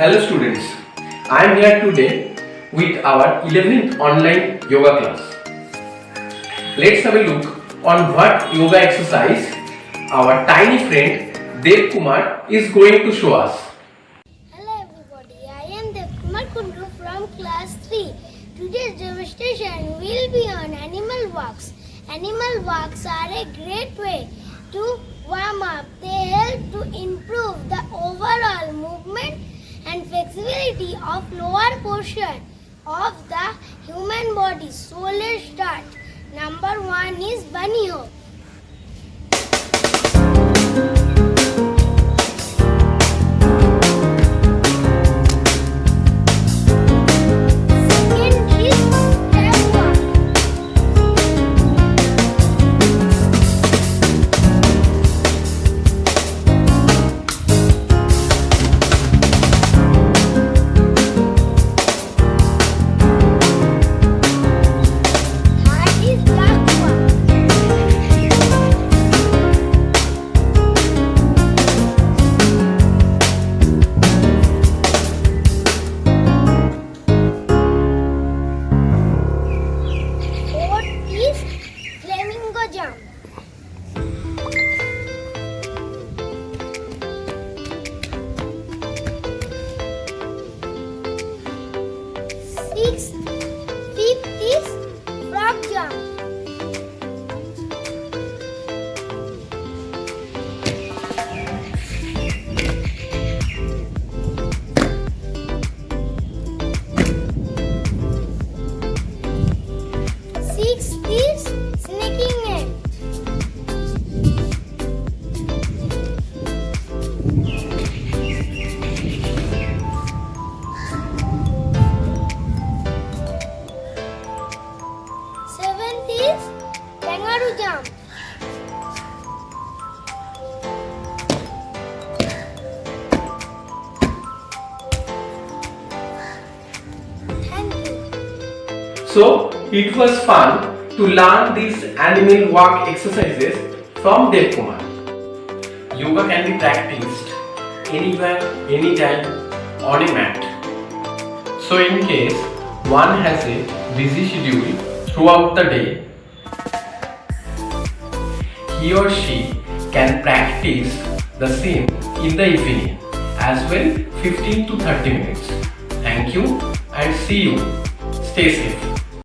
Hello students, I am here today with our 11th online yoga class. Let's have a look on what yoga exercise our tiny friend Dev Kumar is going to show us. Hello everybody, I am Dev Kumar Kundu from class 3. Today's demonstration will be on animal walks. Animal walks are a great way to warm up. They help to improve the overall movement and flexibility of lower portion of the human body. So let's start. Number 1 is bunny hop. Flamingo Jump. Fifth is Frog Jump. Sixth is Snaking Ant. Seventh is Kangaroo Jump. Thank you. So it was fun to learn these animal walk exercises from Dev Kumar. Yoga can be practiced anywhere, anytime on a mat. So in case one has a busy schedule throughout the day, he or she can practice the same in the evening as well, 15 to 30 minutes. Thank you and see you. Stay safe.